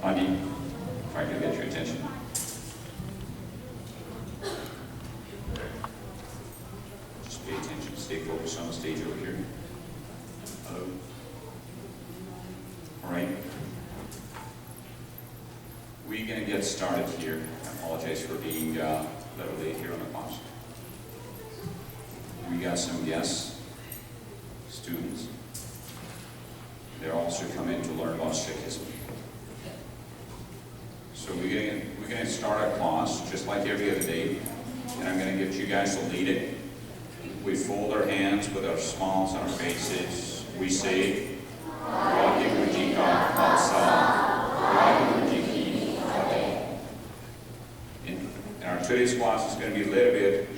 Adi, if I could get your attention. Just pay attention, stay focused on the stage over here. Hello. All right. We're going to get started here. I apologize for being a little late here on the class. We got some guests, students. They're also coming to learn about Sikhism. So we're going to start our class just like every other day, and I'm going to get you guys to lead it. We fold our hands with our smiles on our faces. We say, Waheguru Ji Ka Khalsa, Waheguru Ji Ki Fateh. And our today's class is going to be a little bit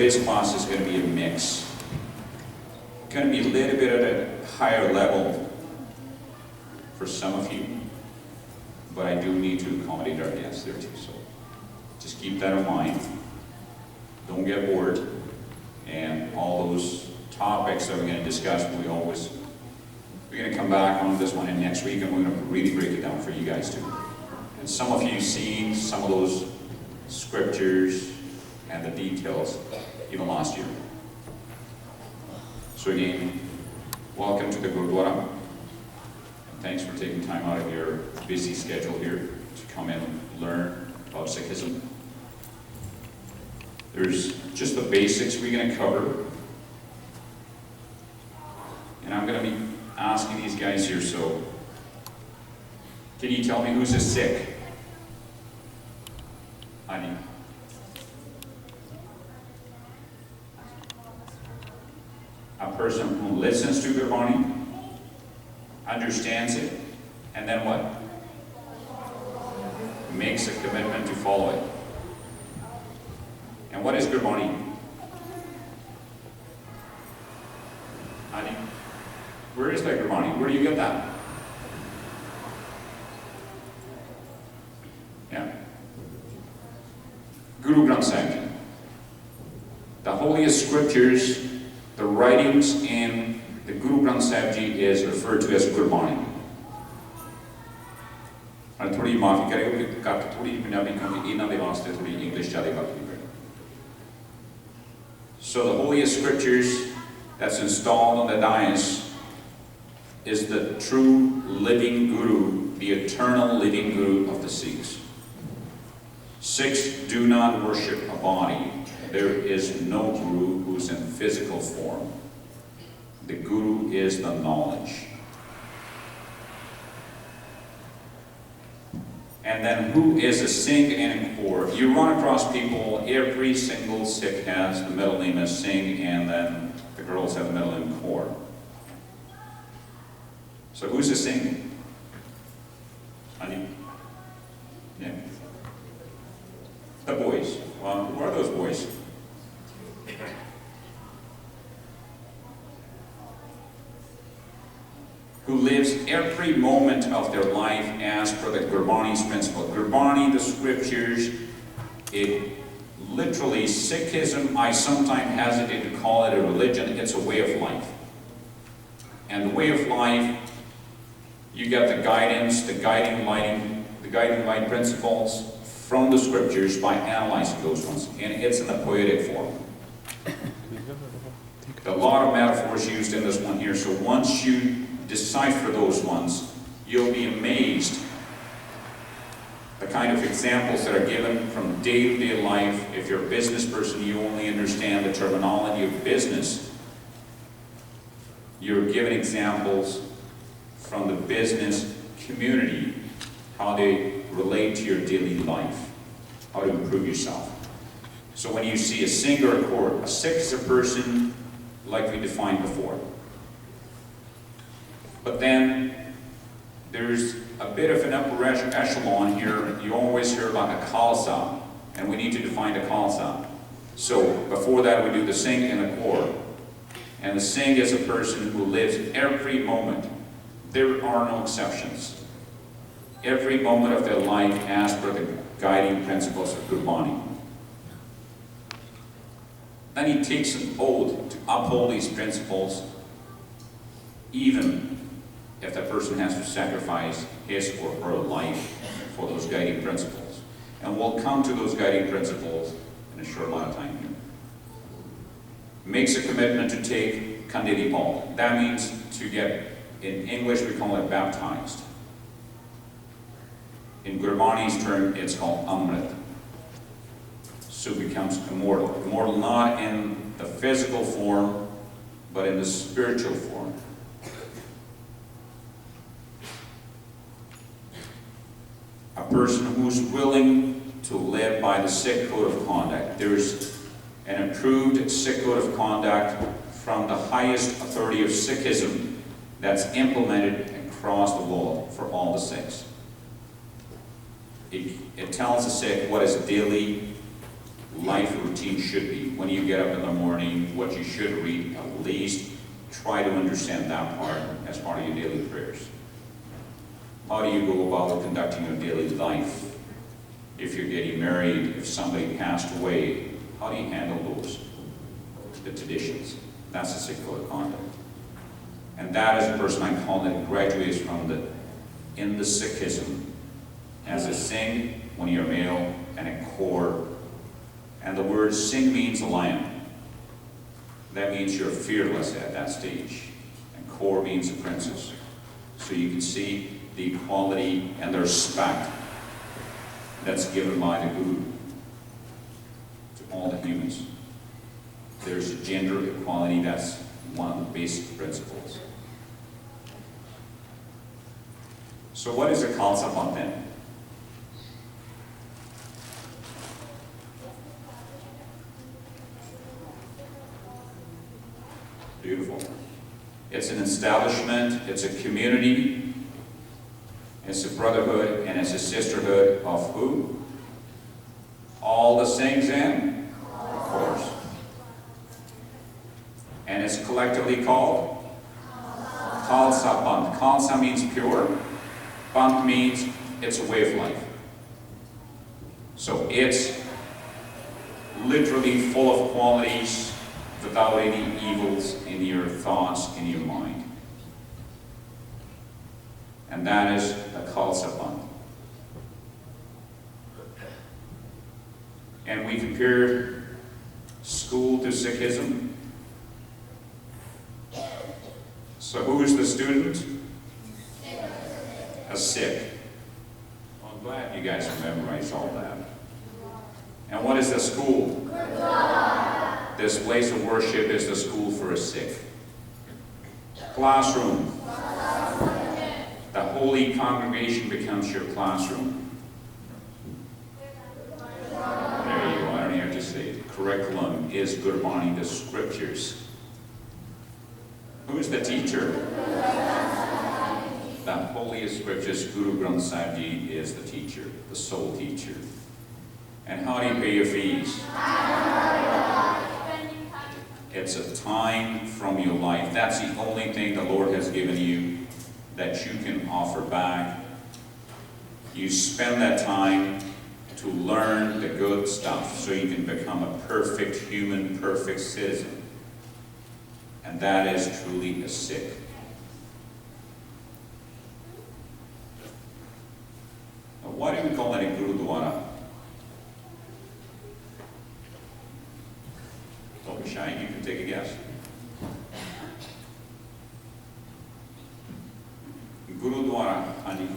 a mix. Going to be a little bit at a higher level for some of you, but I do need to accommodate our guests there too, so just keep that in mind. Don't get bored, and all those topics that we're going to discuss, we're going to come back on this one and next week, and we're going to really break it down for you guys too. And some of you seen some of those scriptures and the details even last year. So again, welcome to the Gurdwara. Thanks for taking time out of your busy schedule here to come in and learn about Sikhism. There's just the basics we're going to cover. And I'm going to be asking these guys here, so can you tell me who's a Sikh? Ani? A person who listens to Gurbani, understands it, and then what? Makes a commitment to follow it. And what is Gurbani? Adi, where is that Gurbani? Where do you get that? Yeah. Guru Granth Sahib Ji. The holiest scriptures, the writings in the Guru Granth Sahib Ji is referred to as Gurbani. थोड़ी माफी करेगा कि थोड़ी पंजाबी क्योंकि इन्हां दे वास्ते थोड़ी English ज़्यादा करनी पड़ेगी. So the holiest scriptures that's installed on the dais is the true living Guru, the eternal living Guru of the Sikhs. Sikhs do not worship a body. There is no Guru who's in physical form. The Guru is the knowledge. And then who is a Singh and Kaur? You run across people, every single Sikh has the middle name as Singh, and then the girls have the middle name Kaur. So who's a Singh? Honey? Yeah. The boys. Well, who are those boys? Who lives every moment of their life as per the Gurbani's principle. Gurbani, the scriptures, it literally, Sikhism, I sometimes hesitate to call it a religion, it's a way of life. And the way of life, you get the guidance, the guiding light principles from the scriptures by analyzing those ones. And it's in the poetic form. A lot of metaphors used in this one here, so once you decipher those ones, you'll be amazed the kind of examples that are given from day-to-day life. If you're a business person, you only understand the terminology of business. You're given examples from the business community, how they relate to your daily life, how to improve yourself. So when you see a Singh or a Kaur, a Sikh is a person like we defined before. But then there's a bit of an upper echelon here. You always hear about a Khalsa, and we need to define a Khalsa. So before that we do the Singh and the Kaur. And the Singh is a person who lives every moment. There are no exceptions. Every moment of their life as per the guiding principles of Gurbani. Then he takes an oath to uphold these principles, even if that person has to sacrifice his or her life for those guiding principles. And we'll come to those guiding principles in a short amount of time here. Makes a commitment to take Khandili Paul. That means to get, in English we call it baptized. In Gurbani's term, it's called Amrit. So becomes immortal. Immortal not in the physical form, but in the spiritual form. A person who's willing to live by the Sikh code of conduct. There's an approved Sikh code of conduct from the highest authority of Sikhism that's implemented across the world for all the Sikhs. It tells the Sikh what his daily life routine should be. When you get up in the morning, what you should read, at least try to understand that part as part of your daily prayers. How do you go about conducting your daily life? If you're getting married, if somebody passed away, how do you handle those? The traditions. That's the Sikh code of conduct. And that is a person I call that graduates from the Sikhism as a Singh when you're male and a Kaur. And the word Singh means a lion. That means you're fearless at that stage. And Kaur means a princess. So you can see the equality and the respect that's given by the Guru to all the humans. There's gender equality, that's one of the basic principles. So what is a Khalsa Panth then? Beautiful. It's an establishment, it's a community, it's a brotherhood, and it's a sisterhood of who? All the Singhs and Kaurs. And it's collectively called Khalsa Panth. Khalsa means pure. Panth means it's a way of life. So it's literally full of qualities without any evils in your thoughts, in your mind. And that is a Khalsa Panth. And we compare school to Sikhism. So who is the student? A Sikh. Well, I'm glad you guys have memorized all that. And what is the school? This place of worship is the school for a Sikh. Classroom. The holy congregation becomes your classroom. There you go, I don't even have to say it. Curriculum is Gurbani, the scriptures. Who's the teacher? The holiest scriptures, Guru Granth Sahib Ji is the teacher, the sole teacher. And how do you pay your fees? It's a time from your life. That's the only thing the Lord has given you that you can offer back. You spend that time to learn the good stuff so you can become a perfect human, perfect citizen. And that is truly a Sikh. Now, why do we call that a Gurudwara? Don't be shy, you can take a guess. Gurudwara, Anji.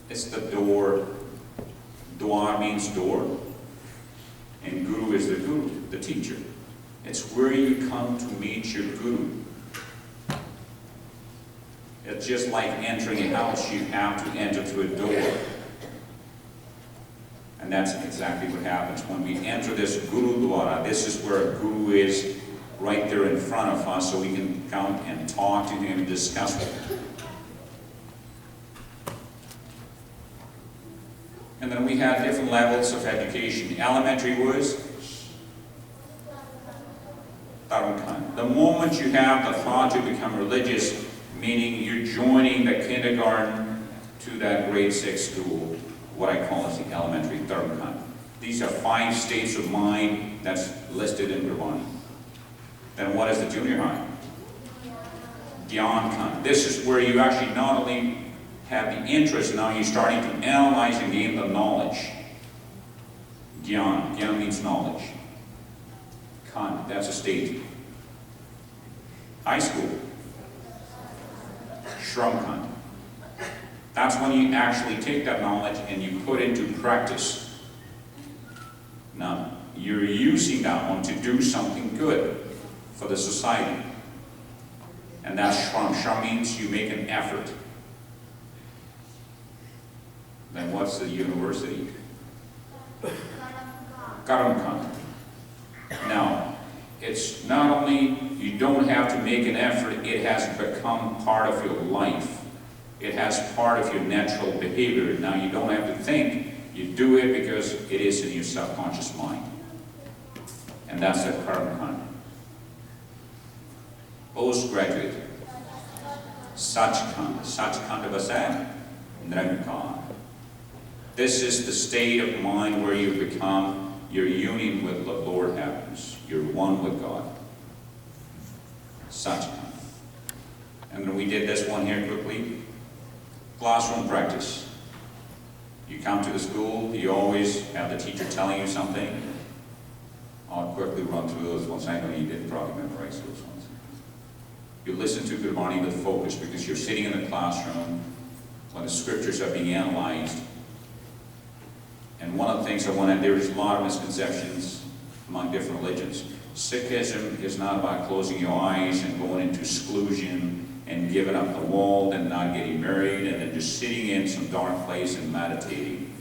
It's the door. Dwar means door. And Guru is the Guru, the teacher. It's where you come to meet your Guru. It's just like entering a house, you have to enter through a door. And that's exactly what happens when we enter this Gurudwara. This is where a Guru is right there in front of us, so we can come and talk to him, discuss with him. And then we have different levels of education. Elementary was Dharmakant. The moment you have the thought to become religious, meaning you're joining the kindergarten to that grade 6 school, what I call is the elementary Dharmakant. These are 5 states of mind that's listed in Gurbani. Then what is the junior high? Gyan. This is where you actually not only have the interest, now you're starting to analyze and gain the knowledge. Gyan. Gyan means knowledge. Khan, that's a state. High school. Shramkant. That's when you actually take that knowledge and you put it into practice. Now, you're using that one to do something good for the society. And that's Shram. Shram means you make an effort. Then what's the university? Karamkant. Now, it's not only you don't have to make an effort, it has become part of your life. It has part of your natural behavior. Now you don't have to think, you do it because it is in your subconscious mind. And that's the Karamkant. Postgraduate. Sachkhand. Sachkhand Vasai. Nrankan. This is the state of mind where you become, your union with the Lord happens. You're one with God. Sachkhand. And then we did this one here quickly. Classroom practice. You come to the school, you always have the teacher telling you something. I'll quickly run through those ones. I know you didn't probably memorize those ones. You listen to Gurbani with focus because you're sitting in the classroom when the scriptures are being analyzed. And one of the things there's a lot of misconceptions among different religions. Sikhism is not about closing your eyes and going into seclusion and giving up the world and not getting married and then just sitting in some dark place and meditating.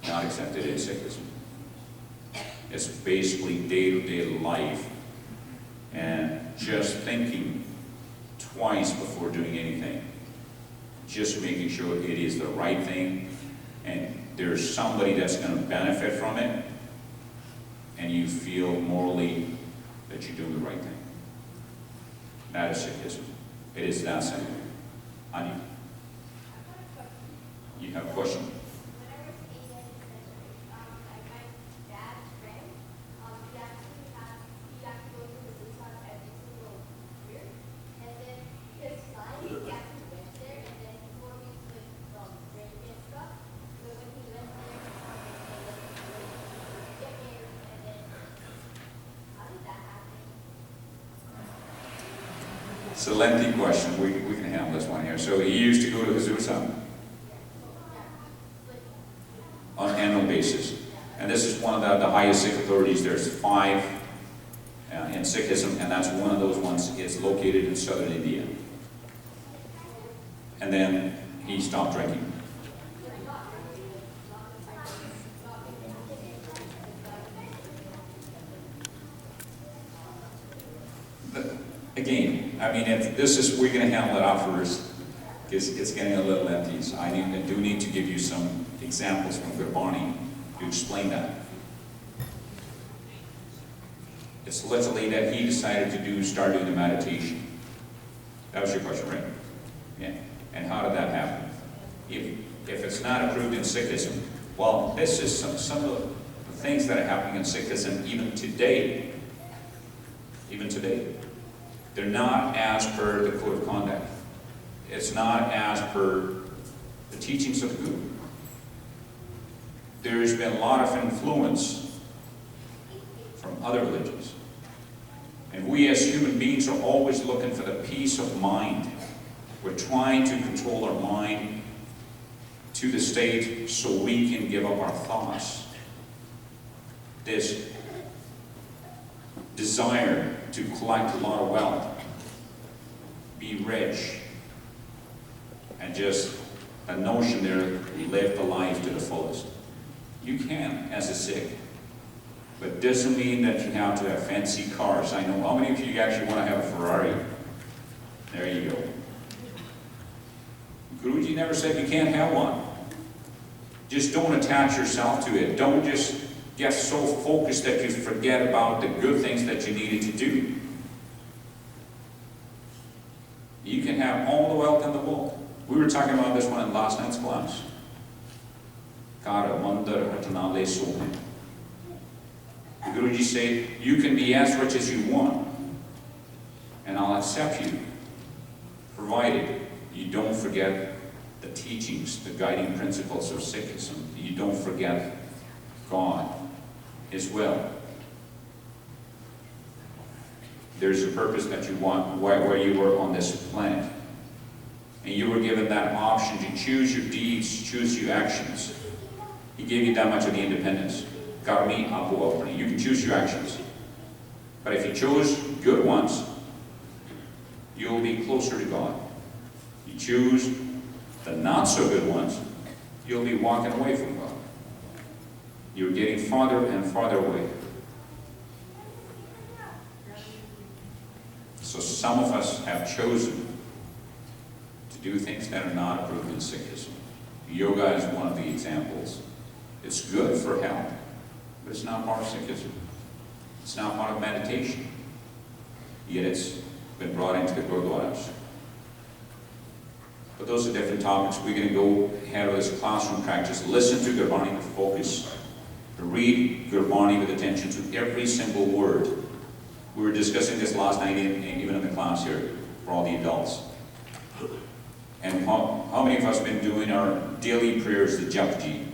Not accepted in Sikhism. It's basically day-to-day life and just thinking twice before doing anything. Just making sure it is the right thing and there's somebody that's going to benefit from it and you feel morally that you're doing the right thing. That is Sikhism. It is that simple. Ani, you have a question? It's a lengthy question. We can handle this one here. So he used to go to Huzur on an annual basis. And this is one of the highest Sikh authorities. There's 5 in Sikhism, and that's one of those ones. It's located in southern India. And then he stopped drinking. Again, I mean, we're going to handle it afterwards. It's getting a little lengthy. So I do need to give you some examples from Gurbani to explain that. It's literally that he decided to start doing the meditation. That was your question, right? Yeah. And how did that happen? If it's not approved in Sikhism, well, this is some of the things that are happening in Sikhism even today. Even today. They're not as per the code of conduct. It's not as per the teachings of the Guru. There's been a lot of influence from other religions. And we as human beings are always looking for the peace of mind. We're trying to control our mind to the state so we can give up our thoughts. This desire to collect a lot of wealth, be rich, and just a notion there, live the life to the fullest. You can as a Sikh, but it doesn't mean that you have to have fancy cars. I know how many of you actually want to have a Ferrari. There you go. Guruji never said you can't have one. Just don't attach yourself to it. Don't just get so focused that you forget about the good things that you needed to do. You can have all the wealth in the world. We were talking about this one in last night's class. Guruji said, you can be as rich as you want, and I'll accept you, provided you don't forget the teachings, the guiding principles of Sikhism. You don't forget God, His will. There's a purpose that you want where you were on this planet. And you were given that option to choose your deeds, choose your actions. He gave you that much of the independence. Karmi apu apni. You can choose your actions. But if you chose good ones, you'll be closer to God. You choose the not so good ones, you'll be walking away from God. You're getting farther and farther away. So some of us have chosen to do things that are not approved in Sikhism. Yoga is one of the examples. It's good for health, but it's not part of Sikhism. It's not part of meditation. Yet it's been brought into the Gurdwaras. But those are different topics. We're going to go ahead with this classroom practice. Listen to Gurbani with focus. Read Gurbani with attention to every single word. We were discussing this last night, even in the class here, for all the adults. And how many of us have been doing our daily prayers, the Japji?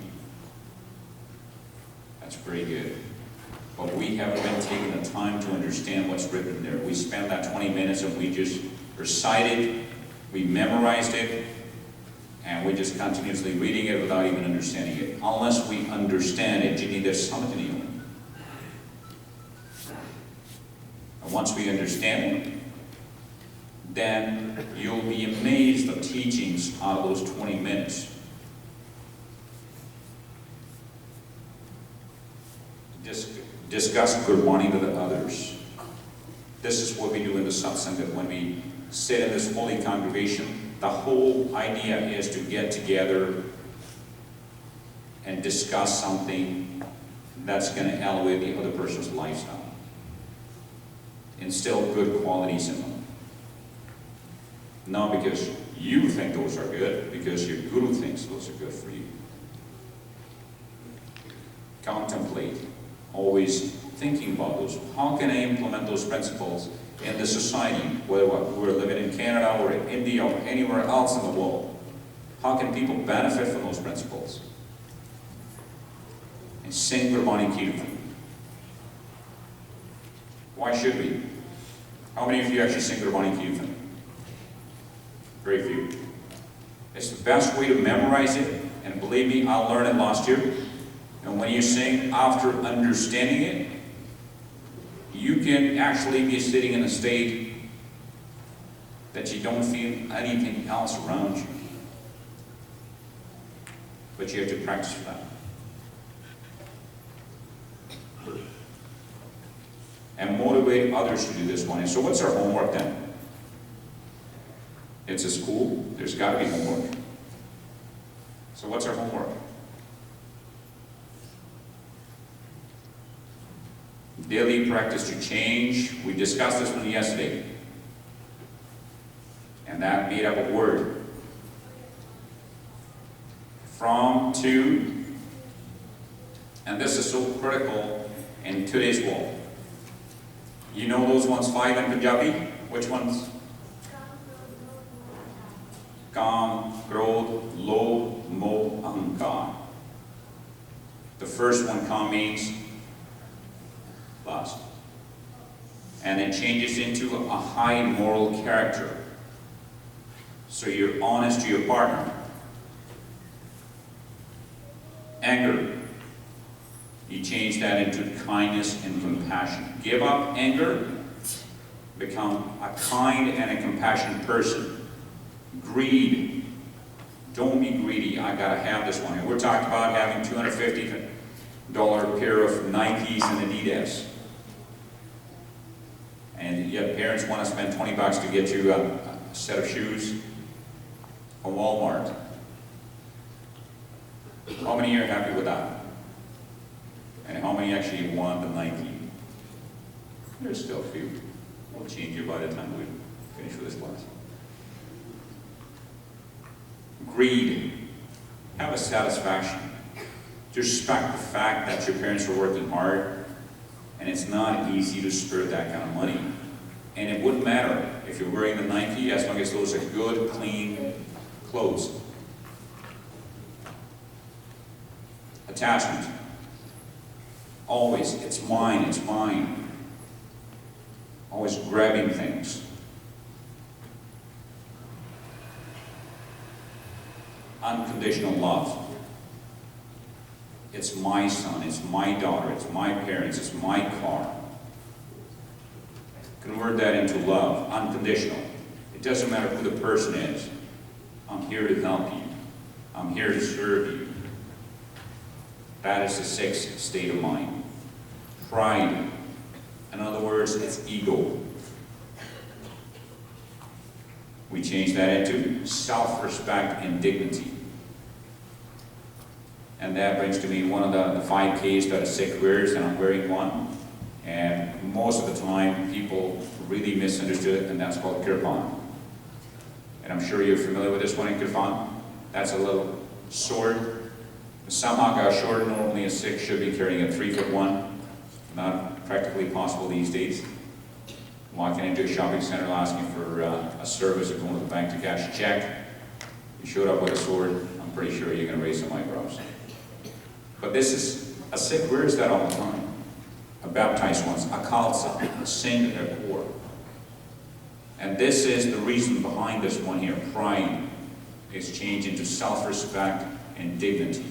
That's pretty good. But we haven't been taking the time to understand what's written there. We spent that 20 minutes and we just recited, we memorized it, and we're just continuously reading it without even understanding it. Unless we understand it, you need to something. And once we understand it, then you'll be amazed at teachings out of those 20 minutes. Discuss Gurbani with others. This is what we do in the satsang, that when we sit in this holy congregation, the whole idea is to get together and discuss something that's going to elevate the other person's lifestyle. Instill good qualities in them. Not because you think those are good, because your guru thinks those are good for you. Contemplate. Always thinking about those. How can I implement those principles in the society, whether we're living in Canada or in India or anywhere else in the world? How can people benefit from those principles? And sing Gurbani Kirtan. Why should we? How many of you actually sing Gurbani Kirtan? Very few. It's the best way to memorize it, and believe me, I learned it last year. And when you sing after understanding it, you can actually be sitting in a state that you don't feel anything else around you. But you have to practice for that. And motivate others to do this one. And so what's our homework then? It's a school. There's got to be homework. So what's our homework? Daily practice to change. We discussed this one yesterday. And that made up a word. From, to. And this is so critical in today's world. You know those ones 5 in Punjabi? Which ones? Kam, Krodh, Lobh, Moh, Ahankar. The first one, Kam, means lust. And it changes into a high moral character. So you're honest to your partner. Anger. You change that into kindness and compassion. Give up anger. Become a kind and a compassionate person. Greed. Don't be greedy. I gotta have this one. And we're talking about having $250 pair of Nikes and Adidas. And yet parents want to spend 20 bucks to get you a set of shoes from Walmart. How many are happy with that? And how many actually want the Nike? There's still a few. We'll change you by the time we finish with this class. Greed. Have a satisfaction. Just respect the fact that your parents are working hard, and it's not easy to spare that kind of money. And it wouldn't matter if you're wearing the Nike as long as those are good, clean clothes. Attachment. Always, it's mine, it's mine. Always grabbing things. Unconditional love. It's my son, it's my daughter, it's my parents, it's my car. Convert that into love, unconditional. It doesn't matter who the person is. I'm here to help you. I'm here to serve you. That is the sixth state of mind. Pride. In other words, it's ego. We change that into self-respect and dignity. And that brings to me one of the 5 Ks that a Sikh wears, and I'm wearing one. And most of the time, people really misunderstood it, and that's called kirpan. And I'm sure you're familiar with this one in kirpan. That's a little sword. The samhaka short, normally a Sikh should be carrying a 3-foot one. Not practically possible these days. Walking into a shopping center asking for a service or going to the bank to cash a check. You showed up with a sword, I'm pretty sure you're going to raise some eyebrows. But this is, a Sikh wears that all the time. A baptized ones, a khalsa, a saint at their core. And this is the reason behind this one here. Pride is changed into self-respect and dignity.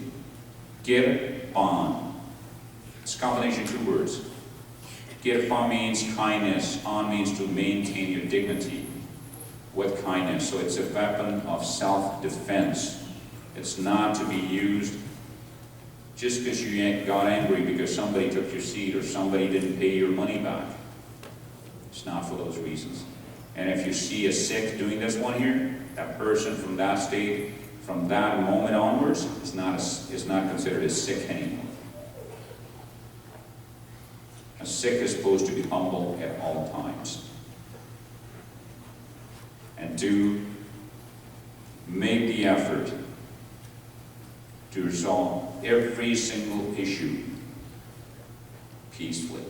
Kirpan. It's a combination of 2 words. Kirpan means kindness. An means to maintain your dignity with kindness. So it's a weapon of self-defense. It's not to be used just because you got angry because somebody took your seat or somebody didn't pay your money back. It's not for those reasons. And if you see a Sikh doing this one here, that person from that state, from that moment onwards, is not considered a Sikh anymore. A Sikh is supposed to be humble at all times. And to make the effort to resolve every single issue peacefully.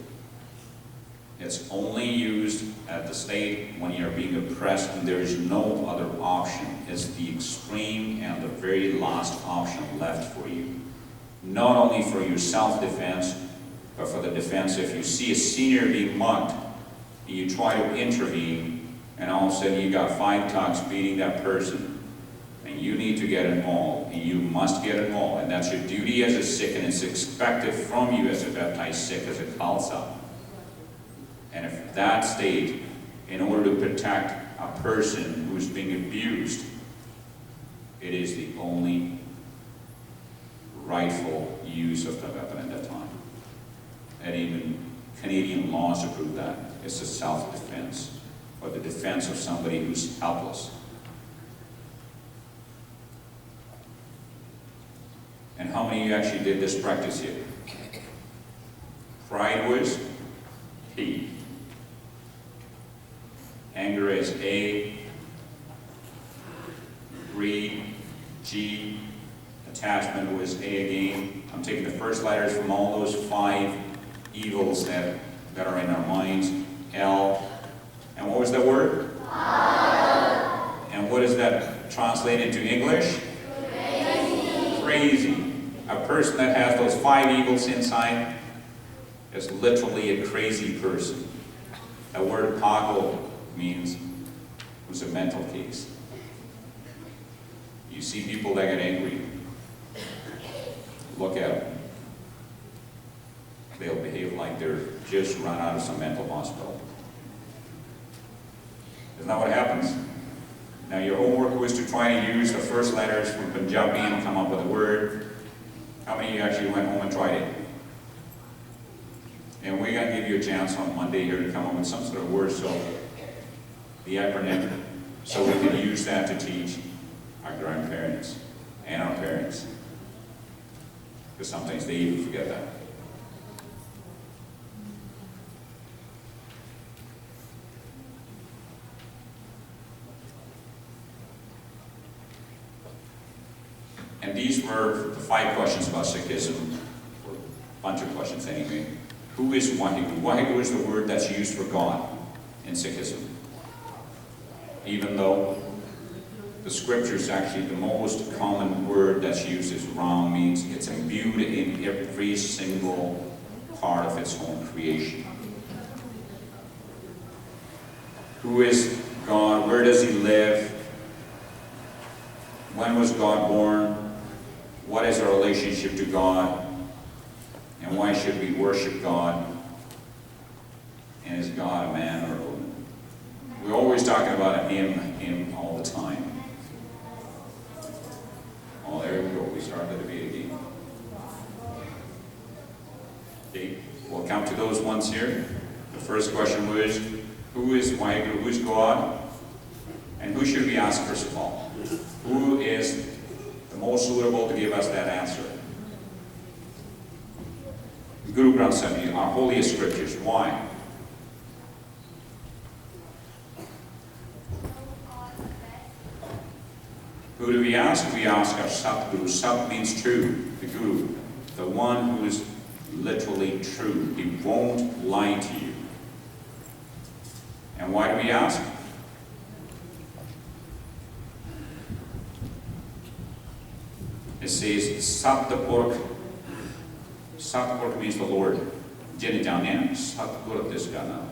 It's only used at the state when you're being oppressed and there is no other option. It's the extreme and the very last option left for you. Not only for your self-defense, but for the defense if you see a senior being mugged, and you try to intervene, and all of a sudden you got 5 thugs beating that person, and you need to get involved, and you must get involved, and that's your duty as a Sikh, and it's expected from you as a baptized Sikh, as a Khalsa. And if that state, in order to protect a person who is being abused, it is the only rightful use of the weapon at that time. And even Canadian laws approve that. It's a self-defense, or the defense of somebody who's helpless. And how many of you actually did this practice here? Pride was P. Anger is A. Greed, G. Attachment was A again. I'm taking the first letters from all those 5 evils that are in our minds. L. And what was that word? And what does that translate into English? Crazy. A person that has those 5 evils inside is literally a crazy person. The word pago means it was a mental case. You see people that get angry, look at them. They'll behave like they're just run out of some mental hospital. Isn't that what happens? Now your homework was to try to use the first letters from Punjabi and come up with a word. How many of you actually went home and tried it? And we're going to give you a chance on Monday here to come up with some sort of word, so the acronym, so we can use that to teach our grandparents and our parents. Because sometimes they even forget that. And these were the 5 questions about Sikhism, or a bunch of questions anyway. Who is Waheguru? Waheguru is the word that's used for God in Sikhism. Even though the scriptures, actually the most common word that's used is Ram, means it's imbued in every single part of its own creation. Who is God? Where does he live? When was God born? What is our relationship to God? And why should we worship God? And is God a man or a woman? We're always talking about him all the time. Oh, there we go. We started the debate again. Okay, we'll come to those ones here. The first question was, who is Waheguru? Who is God? And who should we ask first of all? Who is the most suitable to give us that answer? Guru Granth Sahib, our holiest scriptures. Why? Who do we ask? We ask our Satguru. Sat means true, the Guru, the one who is literally true. He won't lie to you. And why do we ask? It says Satpurk. Satpurk means the Lord. Jinijanya, Satpurk Disgana.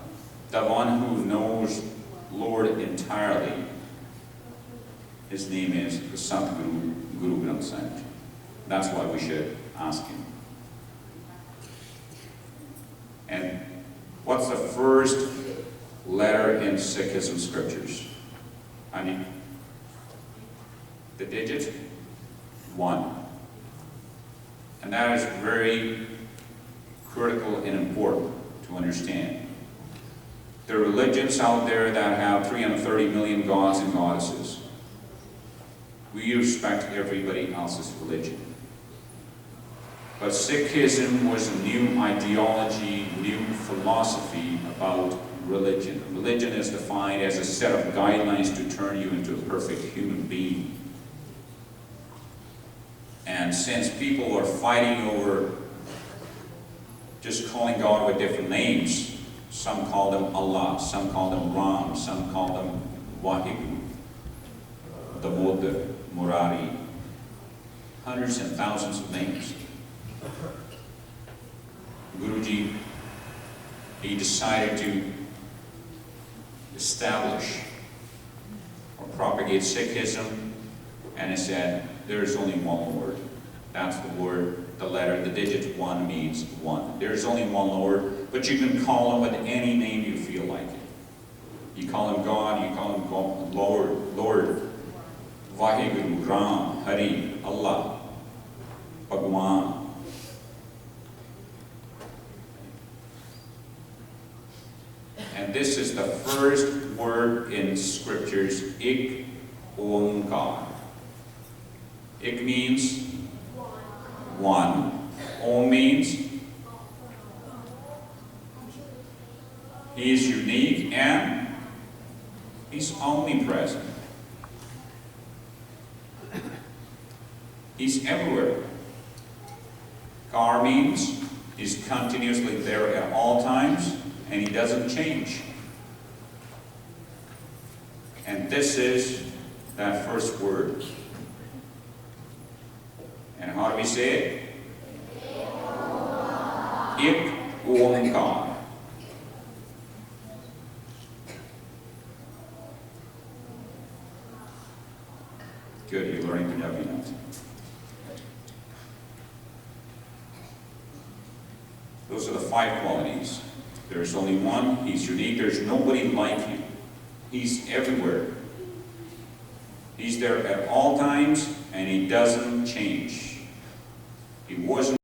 The one who knows Lord entirely. His name is the Satguru, Guru Granth Sahib. That's why we should ask him. And what's the first letter in Sikhism scriptures? I mean, the digit 1. And that is very critical and important to understand. There are religions out there that have 330 million gods and goddesses. We respect everybody else's religion. But Sikhism was a new ideology, new philosophy about religion. Religion is defined as a set of guidelines to turn you into a perfect human being. And since people are fighting over just calling God with different names, some call them Allah, some call them Ram, some call them Waheguru, Damodar, Murari, hundreds and thousands of names. Guruji, he decided to establish or propagate Sikhism, and he said, there is only one Lord. That's the word, the letter, the digit 1 means 1. There is only one Lord, but you can call him with any name you feel like it. You call him God, you call him God, Lord, Vaheguru, Ram, Hari, Allah, Bhagwan. And this is the first word in scriptures, Ik Omkar. Ik means 1. Om means he is unique and he's omnipresent. He's everywhere. Kar means he's continuously there at all times and he doesn't change. And this is that first word. And how do we say it? Ik Omkar. Good, you're learning Punjabi now. Those are the 5 qualities. There's only one, he's unique, there's nobody like him. He's everywhere. He's there at all times, and he doesn't change. He wasn't